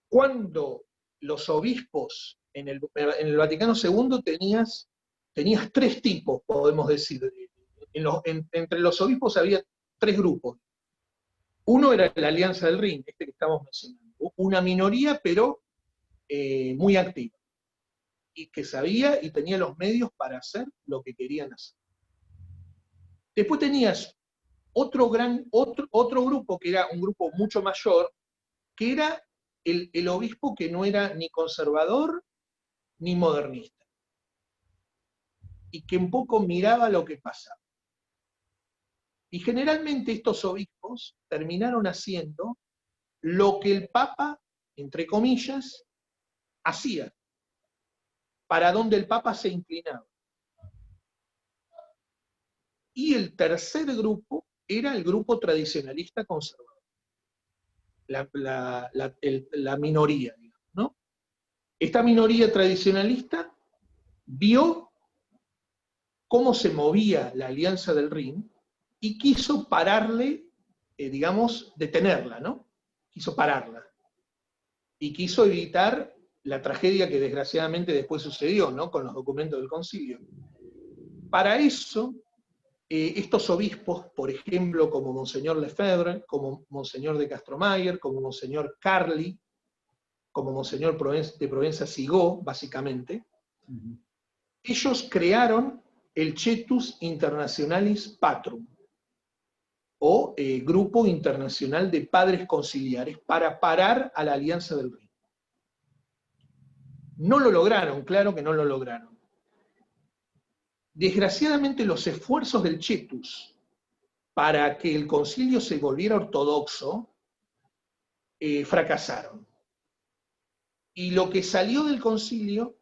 Cuando los obispos, en el Vaticano II tenías 3 tipos, podemos decir. Entre los obispos había 3 grupos. Uno era la Alianza del Rin, este que estamos mencionando. Una minoría, pero muy activa. Y que sabía y tenía los medios para hacer lo que querían hacer. Después tenías otro grupo, que era un grupo mucho mayor, que era el obispo que no era ni conservador ni modernista, y que un poco miraba lo que pasaba. Y generalmente estos obispos terminaron haciendo lo que el Papa, entre comillas, hacía, para donde el Papa se inclinaba. Y el tercer grupo era el grupo tradicionalista conservador, la minoría, digamos, ¿no? Esta minoría tradicionalista vio cómo se movía la Alianza del Rin y quiso pararle, digamos, detenerla, ¿no? Quiso pararla. Y quiso evitar la tragedia que desgraciadamente después sucedió, ¿no? Con los documentos del concilio. Para eso, estos obispos, por ejemplo, como Monseñor Lefebvre, como Monseñor de Castromayer, como Monseñor Carli, como Monseñor de Provenza-Sigó, básicamente, ellos crearon el Cetus Internationalis Patrum, o Grupo Internacional de Padres Conciliares, para parar a la Alianza del Rin. No lo lograron, claro que no lo lograron. Desgraciadamente los esfuerzos del Cetus para que el concilio se volviera ortodoxo fracasaron. Y lo que salió del concilio,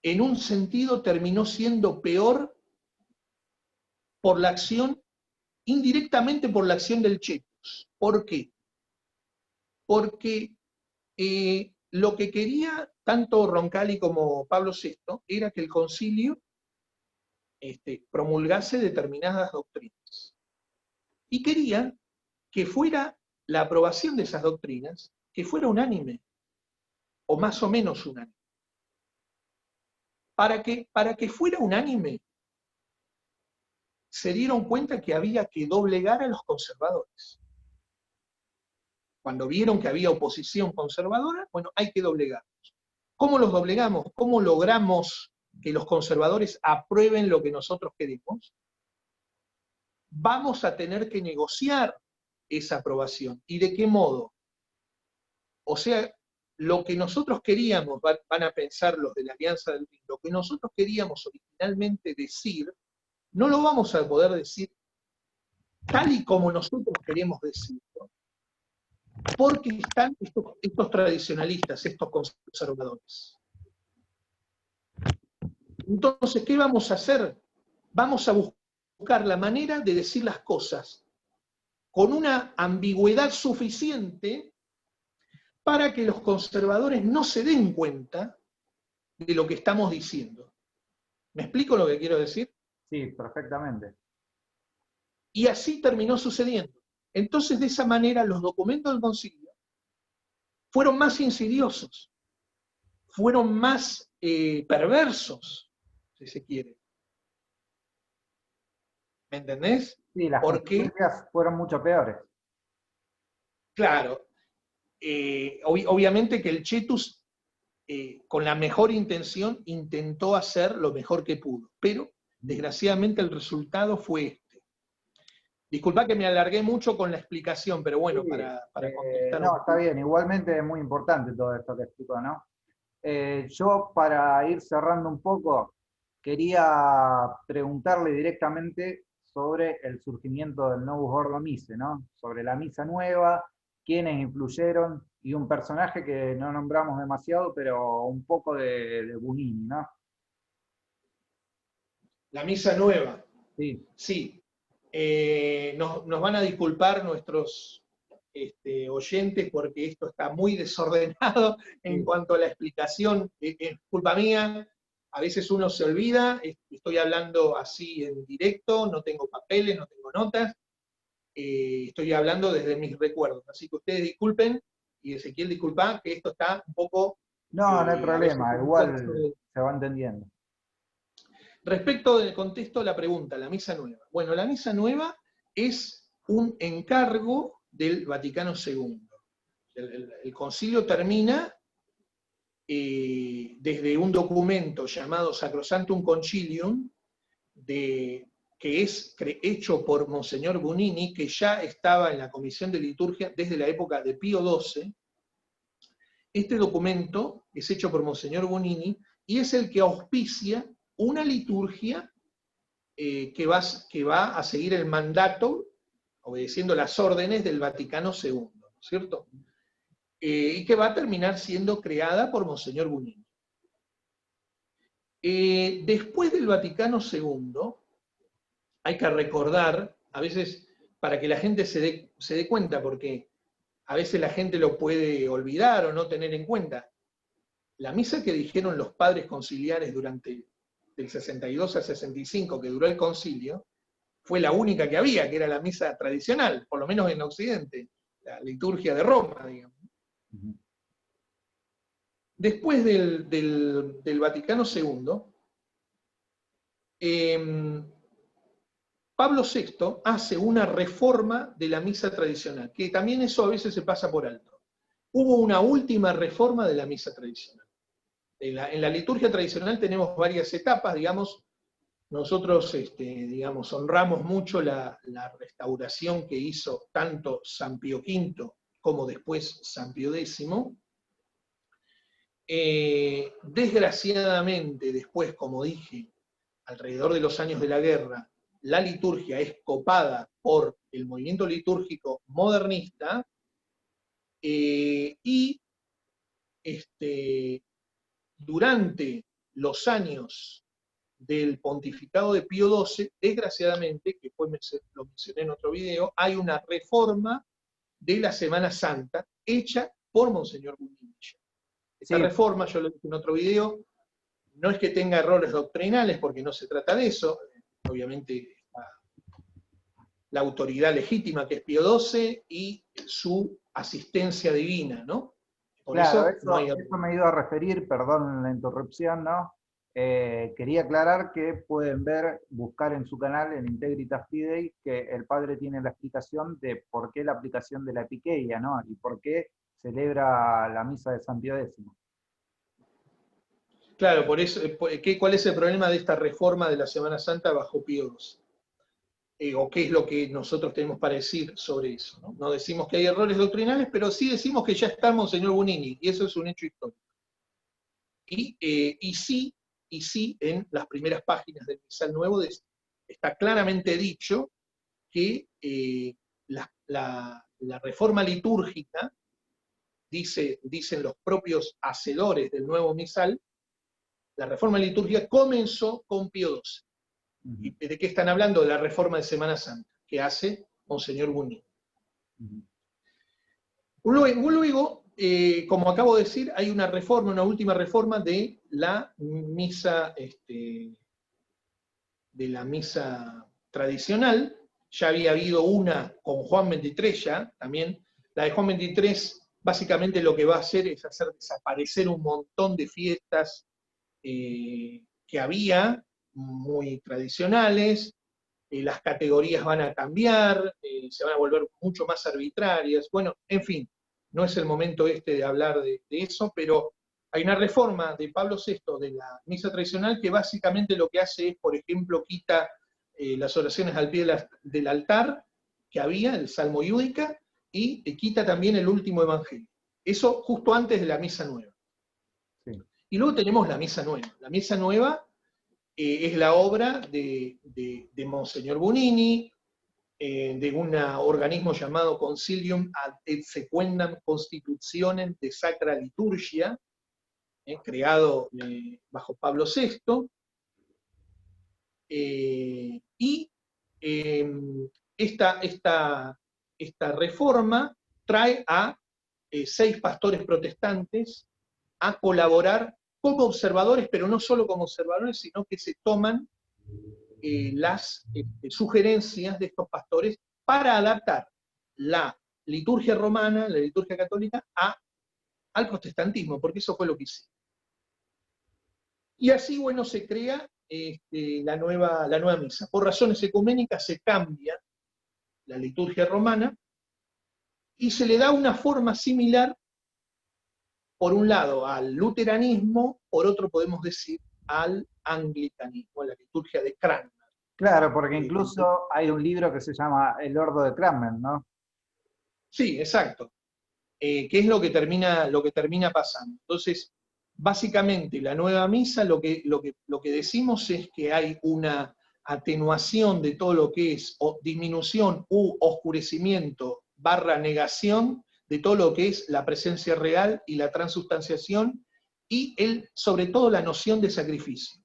en un sentido, terminó siendo peor por la acción, indirectamente por la acción del Cetus. ¿Por qué? Porque lo que quería tanto Roncalli como Pablo VI era que el concilio promulgase determinadas doctrinas. Y querían que fuera la aprobación de esas doctrinas, que fuera unánime, o más o menos unánime. Para que fuera unánime, se dieron cuenta que había que doblegar a los conservadores. Cuando vieron que había oposición conservadora, bueno, hay que doblegarlos. ¿Cómo los doblegamos? ¿Cómo logramos que los conservadores aprueben lo que nosotros queremos? Vamos a tener que negociar esa aprobación. ¿Y de qué modo? O sea, lo que nosotros queríamos, van a pensar los de la Alianza del Rin, lo que nosotros queríamos originalmente decir, no lo vamos a poder decir tal y como nosotros queremos decirlo, porque están estos tradicionalistas, estos conservadores. Entonces, ¿qué vamos a hacer? Vamos a buscar la manera de decir las cosas con una ambigüedad suficiente para que los conservadores no se den cuenta de lo que estamos diciendo. ¿Me explico lo que quiero decir? Sí, perfectamente. Y así terminó sucediendo. Entonces, de esa manera, los documentos del concilio fueron más insidiosos, fueron más perversos, si se quiere. ¿Me entendés? Sí, las Porque, consecuencias fueron mucho peores. claro, obviamente que el Chetus, con la mejor intención, intentó hacer lo mejor que pudo, pero desgraciadamente el resultado fue este. Disculpa que me alargué mucho con la explicación, pero bueno, Sí, para contestar un no, está poco. bien. Igualmente es muy importante todo esto que explicó, ¿no? Yo, para ir cerrando un poco, quería preguntarle directamente sobre el surgimiento del Novus Ordo Missae, ¿no? Sobre la misa nueva, quiénes influyeron, y un personaje que no nombramos demasiado, pero un poco de Bunini, ¿no? La misa nueva, Sí, sí. Nos van a disculpar nuestros oyentes porque esto está muy desordenado en sí. cuanto a la explicación. Es culpa mía, a veces uno se olvida, estoy hablando así en directo, no tengo papeles, no tengo notas, estoy hablando desde mis recuerdos. Así que ustedes disculpen, y Ezequiel disculpa, que esto está un poco, No hay a veces problema, un poco igual desordenado. se va entendiendo. Respecto del contexto de la pregunta, la misa nueva. Bueno, la misa nueva es un encargo del Vaticano II. El concilio termina desde un documento llamado Sacrosanctum Concilium, que es hecho por Monseñor Bunini, que ya estaba en la Comisión de Liturgia desde la época de Pío XII. Este documento es hecho por Monseñor Bunini y es el que auspicia una liturgia que va a seguir el mandato, obedeciendo las órdenes del Vaticano II, ¿cierto? Y que va a terminar siendo creada por Monseñor Bunini. Después del Vaticano II, hay que recordar, a veces, para que la gente se dé cuenta, porque a veces la gente lo puede olvidar o no tener en cuenta, la misa que dijeron los padres conciliares durante del 62 al 65, que duró el concilio, fue la única que había, que era la misa tradicional, por lo menos en Occidente, la liturgia de Roma, digamos. Después del Vaticano II, Pablo VI hace una reforma de la misa tradicional, que también eso a veces se pasa por alto. Hubo una última reforma de la misa tradicional. En la liturgia tradicional tenemos varias etapas, digamos. Nosotros, digamos, honramos mucho la restauración que hizo tanto San Pío V como después San Pío X. Desgraciadamente, después, como dije, alrededor de los años de la guerra, la liturgia es copada por el movimiento litúrgico modernista y durante los años del pontificado de Pío XII, desgraciadamente, que después lo mencioné en otro video, hay una reforma de la Semana Santa hecha por Monseñor Bunini. Esta Sí, reforma, yo lo dije en otro video, no es que tenga errores doctrinales, porque no se trata de eso, obviamente la autoridad legítima que es Pío XII y su asistencia divina, ¿no? Por claro, eso no hay eso me iba a referir, perdón la interrupción, ¿no? Quería aclarar que pueden buscar en su canal, en Integritas Fidei, que el padre tiene la explicación de por qué la aplicación de la epiqueia, ¿no? Y por qué celebra la misa de San Pío X. Claro, por eso, ¿cuál es el problema de esta reforma de la Semana Santa bajo Pío XII? O qué es lo que nosotros tenemos para decir sobre eso. No decimos que hay errores doctrinales, pero sí decimos que ya está Monseñor Bonini, y eso es un hecho histórico. Y sí, en las primeras páginas del Misal Nuevo está claramente dicho que la reforma litúrgica, dicen los propios hacedores del nuevo Misal, la reforma litúrgica comenzó con Pío XII. ¿Y de qué están hablando? De la reforma de Semana Santa, que hace Monseñor Bonini. Luego, como acabo de decir, hay una reforma, una última reforma de la misa, tradicional. Ya había habido una con Juan XXIII ya, también. La de Juan XXIII básicamente lo que va a hacer es hacer desaparecer un montón de fiestas que había, muy tradicionales. Las categorías van a cambiar, se van a volver mucho más arbitrarias. Bueno, en fin, no es el momento de hablar de eso, pero hay una reforma de Pablo VI de la misa tradicional que básicamente lo que hace es, por ejemplo, quita las oraciones al pie del altar que había, el Salmo Iúdica, y quita también el último evangelio. Eso justo antes de la misa nueva. Sí. Y luego tenemos la misa nueva. La misa nueva es la obra de Monseñor Bonini, de un organismo llamado Concilium ad et Sequendam Constitutionem de Sacra Liturgia, creado bajo Pablo VI, y esta reforma trae a 6 pastores protestantes a colaborar como observadores, pero no solo como observadores, sino que se toman las sugerencias de estos pastores para adaptar la liturgia romana, la liturgia católica, al protestantismo, porque eso fue lo que hicieron. Y así, bueno, se crea la nueva misa. Por razones ecuménicas se cambia la liturgia romana y se le da una forma similar, por un lado, al luteranismo, por otro podemos decir al anglicanismo, a la liturgia de Cranmer. Claro, porque incluso hay un libro que se llama El Ordo de Cranmer, ¿no? Sí, exacto. ¿Qué es lo que termina pasando? Entonces, básicamente, la nueva misa, lo que decimos es que hay una atenuación de todo lo que es disminución u oscurecimiento / negación de todo lo que es la presencia real y la transustanciación y sobre todo la noción de sacrificio,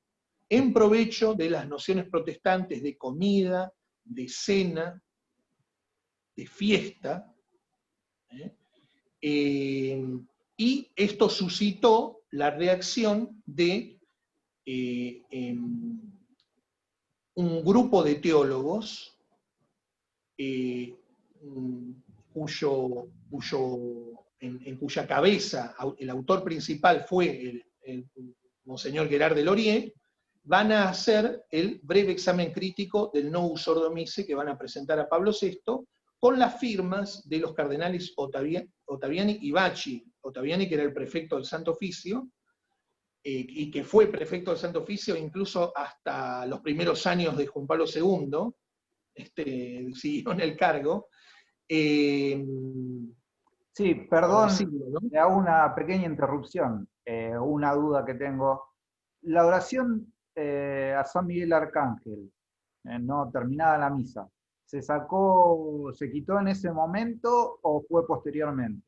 en provecho de las nociones protestantes de comida, de cena, de fiesta. Y esto suscitó la reacción de un grupo de teólogos en cuya cabeza el autor principal fue el Monseñor Gerard de Laurier, van a hacer el breve examen crítico del Novus Ordo Missae que van a presentar a Pablo VI, con las firmas de los cardenales Ottaviani y Bacci. Ottaviani, que era el prefecto del Santo Oficio, y que fue prefecto del Santo Oficio incluso hasta los primeros años de Juan Pablo II, siguió en el cargo. Sí, perdón, ¿no? Le hago una pequeña interrupción, una duda que tengo. La oración a San Miguel Arcángel, no terminada la misa, ¿se quitó en ese momento o fue posteriormente?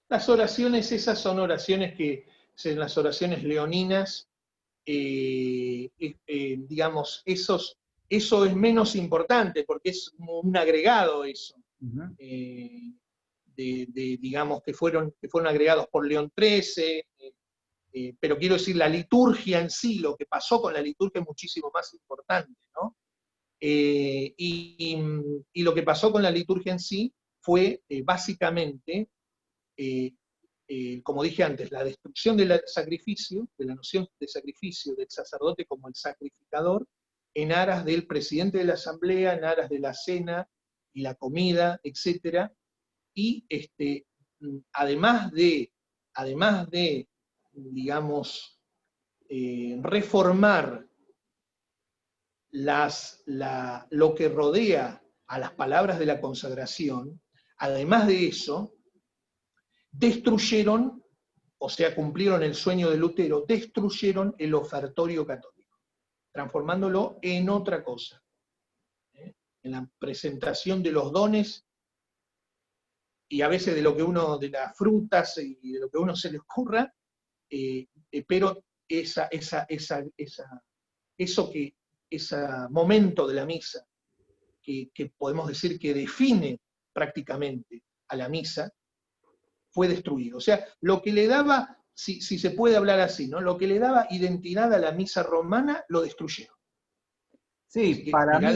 Las oraciones, esas son oraciones que, las oraciones leoninas, digamos, eso es menos importante, porque es un agregado eso. Digamos, que fueron agregados por León XIII, pero quiero decir, la liturgia en sí, lo que pasó con la liturgia es muchísimo más importante, ¿no? Y lo que pasó con la liturgia en sí fue básicamente como dije antes, la destrucción del sacrificio, de la noción de sacrificio del sacerdote como el sacrificador, en aras del presidente de la asamblea, en aras de la cena y la comida, etc. Y además de, digamos, reformar lo que rodea a las palabras de la consagración, además de eso, destruyeron, o sea, cumplieron el sueño de Lutero, destruyeron el ofertorio católico, transformándolo en otra cosa, en la presentación de los dones, y a veces de de las frutas y de lo que a uno se le ocurra, pero ese momento de la misa, que podemos decir que define prácticamente a la misa, fue destruido. O sea, lo que le daba, si se puede hablar así, ¿no? Lo que le daba identidad a la misa romana, lo destruyeron. Sí, para mí,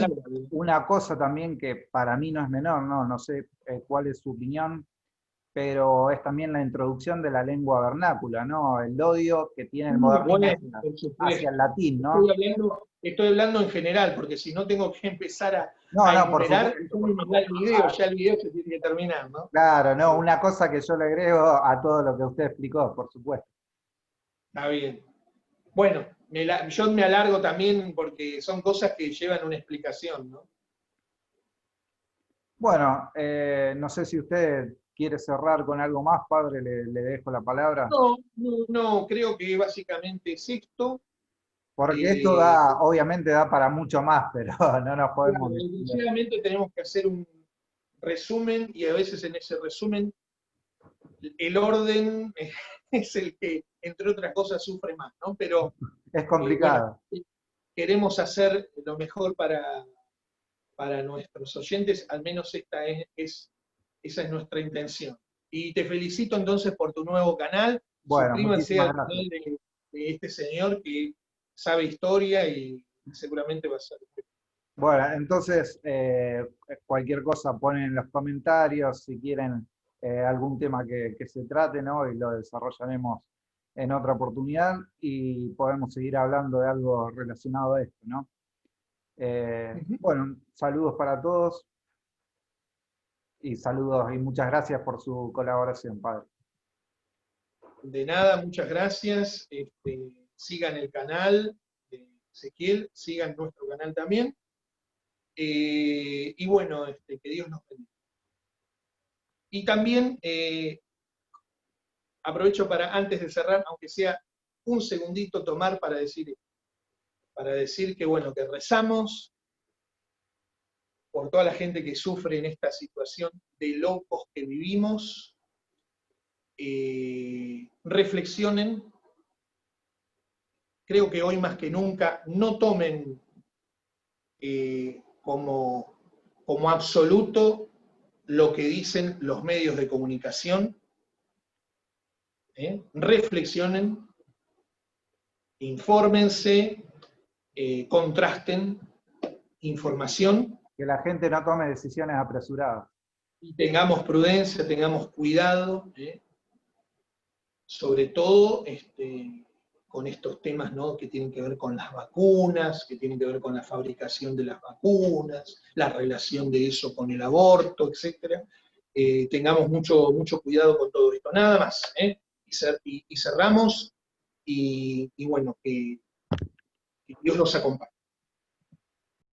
una cosa también que para mí no es menor, no sé cuál es su opinión, pero es también la introducción de la lengua vernácula, ¿no? El odio que tiene el modernismo hacia el latín, ¿no? Estoy hablando en general, porque si no tengo que empezar a enumerar, ya el video se tiene que terminar, ¿no? Claro, no, una cosa que yo le agrego a todo lo que usted explicó, por supuesto. Está bien. Bueno, yo me alargo también porque son cosas que llevan una explicación, ¿no? Bueno, no sé si usted quiere cerrar con algo más, padre, le dejo la palabra. No, creo que básicamente es esto. Porque esto obviamente da para mucho más, pero no nos podemos... Sinceramente tenemos que hacer un resumen, y a veces en ese resumen el orden es el que, entre otras cosas, sufre más, ¿no? Pero es complicado. Queremos hacer lo mejor para nuestros oyentes, al menos esa es nuestra intención. Y te felicito entonces por tu nuevo canal. Bueno, suscríbanse al canal de este señor que sabe historia y seguramente va a ser. Bueno, entonces cualquier cosa ponen en los comentarios si quieren algún tema que se trate, ¿no? Y lo desarrollaremos en otra oportunidad y podemos seguir hablando de algo relacionado a esto, ¿no? Bueno, saludos para todos y saludos y muchas gracias por su colaboración, padre. De nada, muchas gracias. Sigan el canal de Ezequiel, sigan nuestro canal también. Y bueno, que Dios nos bendiga. Y también aprovecho para, antes de cerrar, aunque sea un segundito, tomar para decir que bueno, que rezamos por toda la gente que sufre en esta situación de locos que vivimos. Reflexionen. Creo que hoy más que nunca no tomen como absoluto lo que dicen los medios de comunicación. Reflexionen, infórmense, contrasten información. Que la gente no tome decisiones apresuradas. Y tengamos prudencia, tengamos cuidado, sobre todo con estos temas, ¿no?, que tienen que ver con las vacunas, que tienen que ver con la fabricación de las vacunas, la relación de eso con el aborto, etc. Tengamos mucho cuidado con todo esto. Nada más, y cerramos, y bueno, que Dios los acompañe.